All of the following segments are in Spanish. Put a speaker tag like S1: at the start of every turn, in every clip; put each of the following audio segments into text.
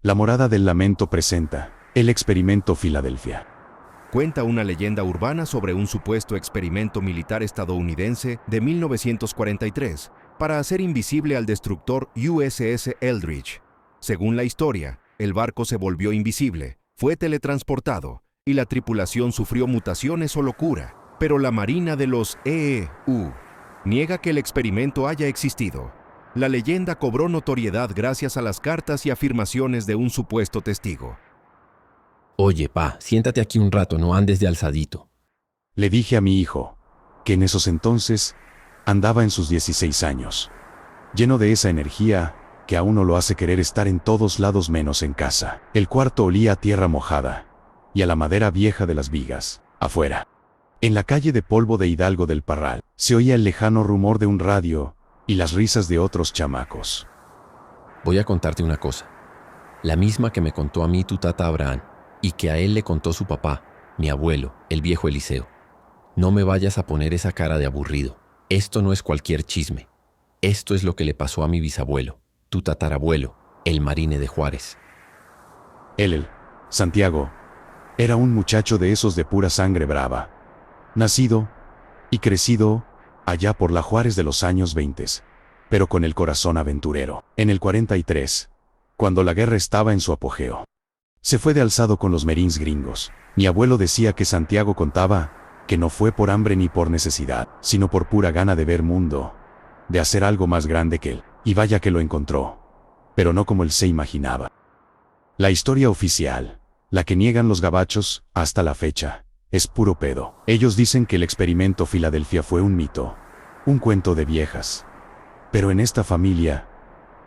S1: La Morada del Lamento presenta el experimento Filadelfia.
S2: Cuenta una leyenda urbana sobre un supuesto experimento militar estadounidense de 1943 para hacer invisible al destructor USS Eldridge. Según la historia, el barco se volvió invisible, fue teletransportado y la tripulación sufrió mutaciones o locura, pero la Marina de los EEU niega que el experimento haya existido. La leyenda cobró notoriedad gracias a las cartas y afirmaciones de un supuesto testigo.
S3: Oye, pa, siéntate aquí un rato, no andes de alzadito.
S1: Le dije a mi hijo, que en esos entonces andaba en sus 16 años, lleno de esa energía que a uno lo hace querer estar en todos lados menos en casa. El cuarto olía a tierra mojada y a la madera vieja de las vigas. Afuera, en la calle de polvo de Hidalgo del Parral, se oía el lejano rumor de un radio y las risas de otros chamacos.
S3: Voy a contarte una cosa, la misma que me contó a mí tu tata Abraham, y que a él le contó su papá, mi abuelo, el viejo Eliseo. No me vayas a poner esa cara de aburrido. Esto no es cualquier chisme. Esto es lo que le pasó a mi bisabuelo, tu tatarabuelo, el Marine de Juárez.
S1: Él, Santiago, era un muchacho de esos de pura sangre brava, nacido y crecido allá por la Juárez de los años 20, pero con el corazón aventurero. En el 43, cuando la guerra estaba en su apogeo, se fue de alzado con los Marines gringos. Mi abuelo decía que Santiago contaba que no fue por hambre ni por necesidad, sino por pura gana de ver mundo, de hacer algo más grande que él. Y vaya que lo encontró, pero no como él se imaginaba. La historia oficial, la que niegan los gabachos hasta la fecha, es puro pedo. Ellos dicen que el experimento Filadelfia fue un mito, un cuento de viejas. Pero en esta familia,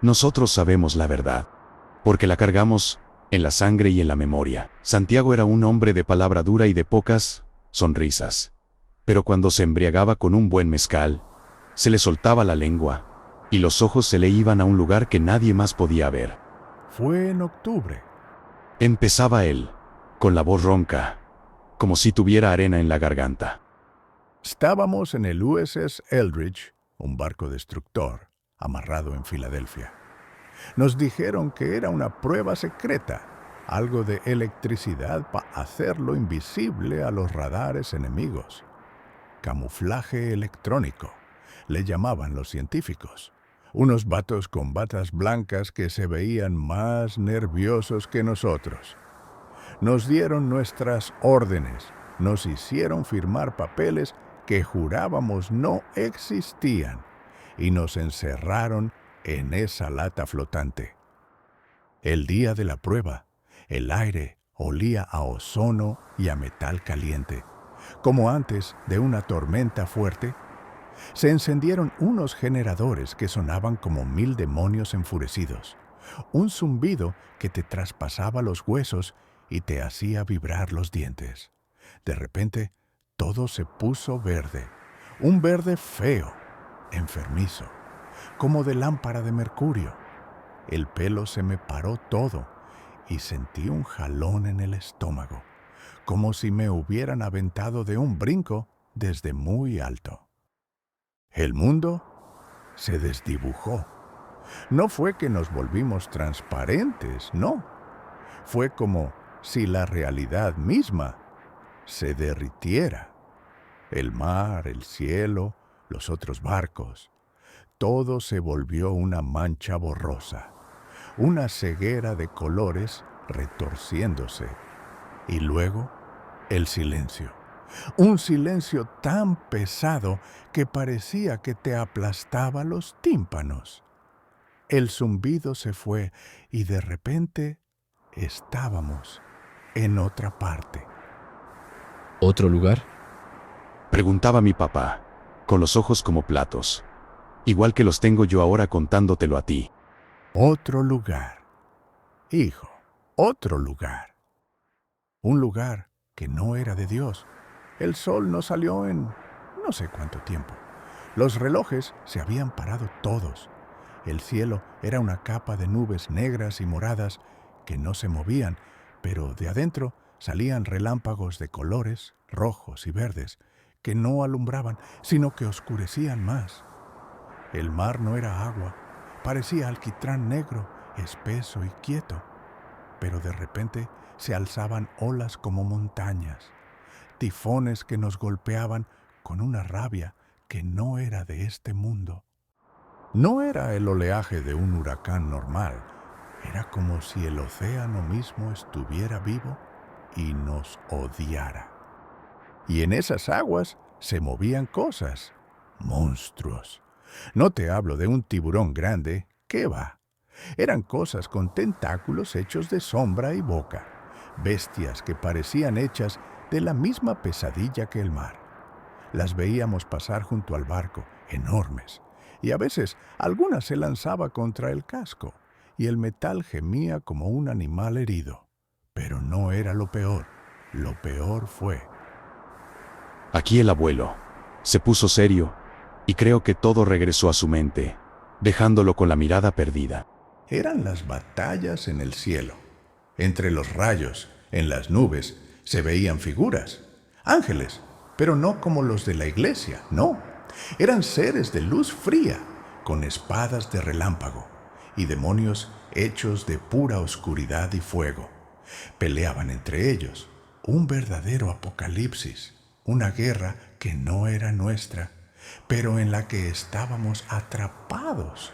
S1: nosotros sabemos la verdad, porque la cargamos en la sangre y en la memoria. Santiago era un hombre de palabra dura y de pocas sonrisas. Pero cuando se embriagaba con un buen mezcal, se le soltaba la lengua, y los ojos se le iban a un lugar que nadie más podía ver.
S4: Fue en octubre.
S1: Empezaba él, con la voz ronca, como si tuviera arena en la garganta.
S4: Estábamos en el USS Eldridge, un barco destructor, amarrado en Filadelfia. Nos dijeron que era una prueba secreta, algo de electricidad para hacerlo invisible a los radares enemigos. Camuflaje electrónico, le llamaban los científicos. Unos vatos con batas blancas que se veían más nerviosos que nosotros. Nos dieron nuestras órdenes, nos hicieron firmar papeles que jurábamos no existían y nos encerraron en esa lata flotante. El día de la prueba, el aire olía a ozono y a metal caliente. Como antes de una tormenta fuerte, se encendieron unos generadores que sonaban como 1000 demonios enfurecidos. Un zumbido que te traspasaba los huesos y te hacía vibrar los dientes. De repente, todo se puso verde. Un verde feo, enfermizo, como de lámpara de mercurio. El pelo se me paró todo y sentí un jalón en el estómago, como si me hubieran aventado de un brinco desde muy alto. El mundo se desdibujó. No fue que nos volvimos transparentes, no. Fue como si la realidad misma se derritiera. El mar, el cielo, los otros barcos, todo se volvió una mancha borrosa, una ceguera de colores retorciéndose. Y luego, el silencio. Un silencio tan pesado que parecía que te aplastaba los tímpanos. El zumbido se fue y de repente estábamos en otra parte.
S3: ¿Otro lugar?
S1: Preguntaba mi papá, con los ojos como platos, igual que los tengo yo ahora contándotelo a ti.
S4: Otro lugar. Hijo, otro lugar. Un lugar que no era de Dios. El sol no salió en no sé cuánto tiempo. Los relojes se habían parado todos. El cielo era una capa de nubes negras y moradas que no se movían, pero de adentro salían relámpagos de colores rojos y verdes que no alumbraban, sino que oscurecían más. El mar no era agua, parecía alquitrán negro, espeso y quieto. pero de repente se alzaban olas como montañas, tifones que nos golpeaban con una rabia que no era de este mundo. No era el oleaje de un huracán normal, era como si el océano mismo estuviera vivo y nos odiara. Y en esas aguas se movían cosas, monstruos. No te hablo de un tiburón grande, ¿qué va? Eran cosas con tentáculos hechos de sombra y boca, bestias que parecían hechas de la misma pesadilla que el mar. Las veíamos pasar junto al barco, enormes, y a veces alguna se lanzaba contra el casco, y el metal gemía como un animal herido. Pero no era lo peor fue.
S1: Aquí el abuelo se puso serio, y creo que todo regresó a su mente, dejándolo con la mirada perdida.
S4: Eran las batallas en el cielo. Entre los rayos, en las nubes, se veían figuras, ángeles, pero no como los de la iglesia, no. Eran seres de luz fría, con espadas de relámpago, y demonios hechos de pura oscuridad y fuego. Peleaban entre ellos, un verdadero apocalipsis, una guerra que no era nuestra, pero en la que estábamos atrapados.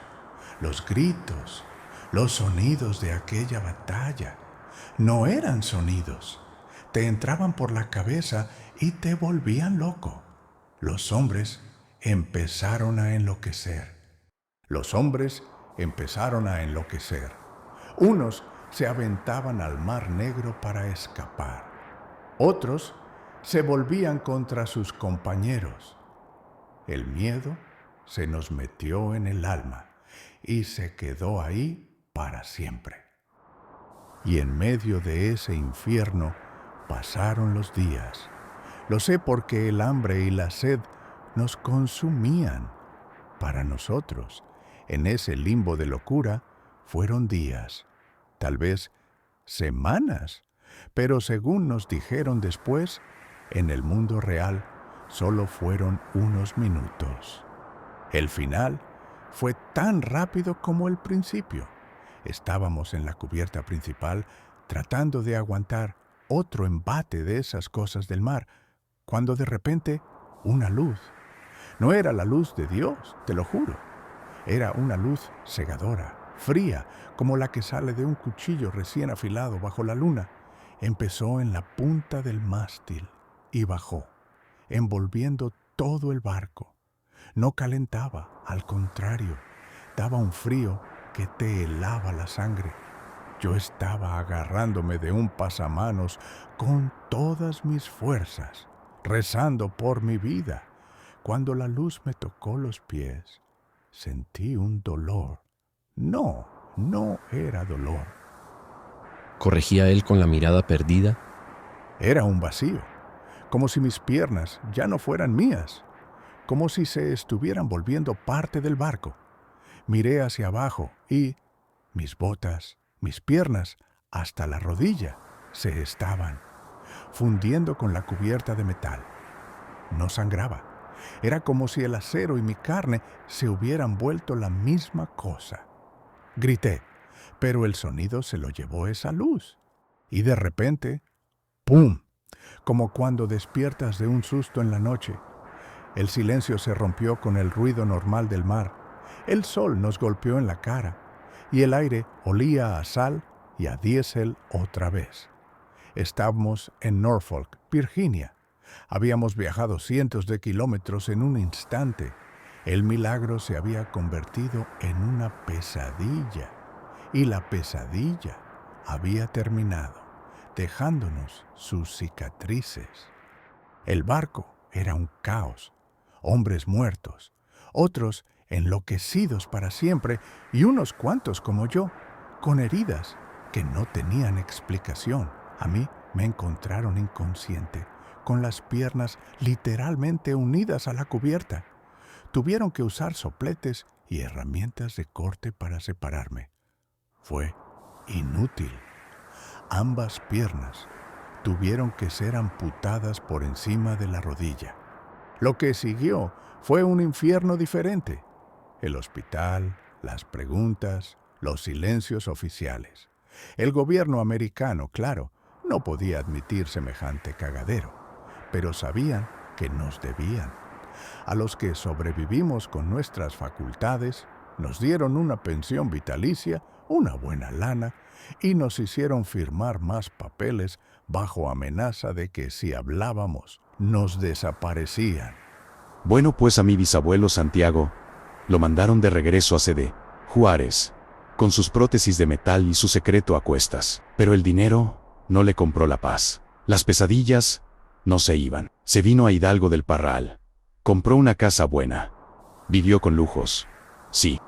S4: Los gritos, los sonidos de aquella batalla no eran sonidos, te entraban por la cabeza y te volvían loco. Los hombres empezaron a enloquecer. Unos se aventaban al Mar Negro para escapar. Otros se volvían contra sus compañeros. El miedo se nos metió en el alma y se quedó ahí para siempre. Y en medio de ese infierno pasaron los días. Lo sé porque el hambre y la sed nos consumían. Para nosotros, en ese limbo de locura, fueron días, tal vez semanas, pero según nos dijeron después, en el mundo real solo fueron unos minutos. El final fue tan rápido como el principio. Estábamos en la cubierta principal tratando de aguantar otro embate de esas cosas del mar, cuando de repente una luz. No era la luz de Dios, te lo juro. Era una luz cegadora, fría, como la que sale de un cuchillo recién afilado bajo la luna. Empezó en la punta del mástil y bajó, envolviendo todo el barco. No calentaba, al contrario, daba un frío que te helaba la sangre. Yo estaba agarrándome de un pasamanos con todas mis fuerzas, rezando por mi vida. Cuando la luz me tocó los pies, sentí un dolor. No era dolor.
S3: Corregía él con la mirada perdida.
S4: Era un vacío, como si mis piernas ya no fueran mías, como si se estuvieran volviendo parte del barco. Miré hacia abajo y mis botas, mis piernas, hasta la rodilla, se estaban fundiendo con la cubierta de metal. No sangraba. Era como si el acero y mi carne se hubieran vuelto la misma cosa. Grité, pero el sonido se lo llevó esa luz. Y de repente, ¡pum!, como cuando despiertas de un susto en la noche. El silencio se rompió con el ruido normal del mar. El sol nos golpeó en la cara y el aire olía a sal y a diésel otra vez. Estábamos en Norfolk, Virginia. Habíamos viajado cientos de kilómetros en un instante. El milagro se había convertido en una pesadilla. Y la pesadilla había terminado, dejándonos sus cicatrices. El barco era un caos. Hombres muertos, otros enloquecidos para siempre y unos cuantos como yo, con heridas que no tenían explicación. A mí me encontraron inconsciente, con las piernas literalmente unidas a la cubierta. Tuvieron que usar sopletes y herramientas de corte para separarme. Fue inútil. Ambas piernas tuvieron que ser amputadas por encima de la rodilla. Lo que siguió fue un infierno diferente. El hospital, las preguntas, los silencios oficiales. El gobierno americano, claro, no podía admitir semejante cagadero, pero sabían que nos debían. A los que sobrevivimos con nuestras facultades, nos dieron una pensión vitalicia, una buena lana, y nos hicieron firmar más papeles bajo amenaza de que si hablábamos, nos desaparecían.
S1: Bueno, pues a mi bisabuelo Santiago lo mandaron de regreso a CD Juárez, con sus prótesis de metal y su secreto a cuestas. Pero el dinero no le compró la paz. Las pesadillas no se iban. Se vino a Hidalgo del Parral. Compró una casa buena. Vivió con lujos. Sí.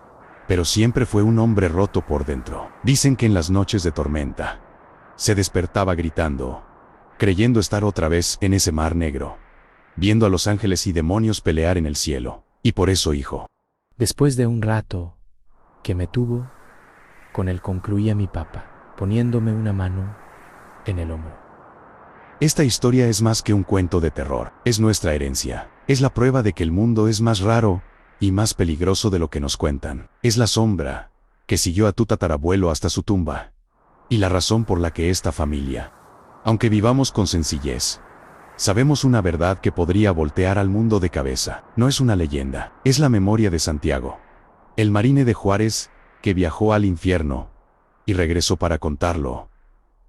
S1: Pero siempre fue un hombre roto por dentro. Dicen que en las noches de tormenta se despertaba gritando, creyendo estar otra vez en ese mar negro, viendo a los ángeles y demonios pelear en el cielo. Y por eso, hijo.
S5: Después de un rato que me tuvo, con él concluía mi papá, poniéndome una mano en el hombro.
S1: Esta historia es más que un cuento de terror. Es nuestra herencia. Es la prueba de que el mundo es más raro y más peligroso de lo que nos cuentan. Es la sombra que siguió a tu tatarabuelo hasta su tumba. Y la razón por la que esta familia, aunque vivamos con sencillez, sabemos una verdad que podría voltear al mundo de cabeza. No es una leyenda, es la memoria de Santiago, el marine de Juárez que viajó al infierno y regresó para contarlo,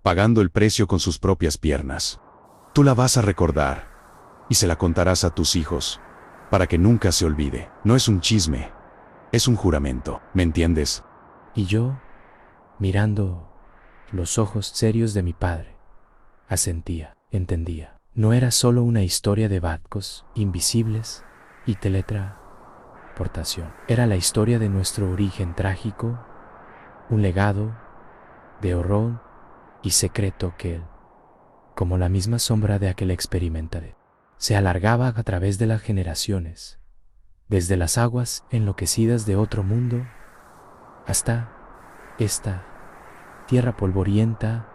S1: pagando el precio con sus propias piernas. Tú la vas a recordar y se la contarás a tus hijos, para que nunca se olvide. No es un chisme, es un juramento, ¿me entiendes?
S5: Y yo, mirando los ojos serios de mi padre, asentía, entendía. No era solo una historia de barcos invisibles y teletransportación. Era la historia de nuestro origen trágico, un legado de horror y secreto que, como la misma sombra de aquel experimentaré, se alargaba a través de las generaciones, desde las aguas enloquecidas de otro mundo hasta esta tierra polvorienta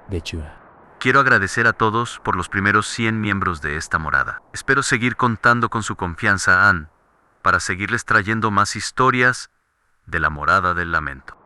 S5: de Chua.
S6: Quiero agradecer a todos por los primeros 100 miembros de esta morada. Espero seguir contando con su confianza, Ann, para seguirles trayendo más historias de la Morada del Lamento.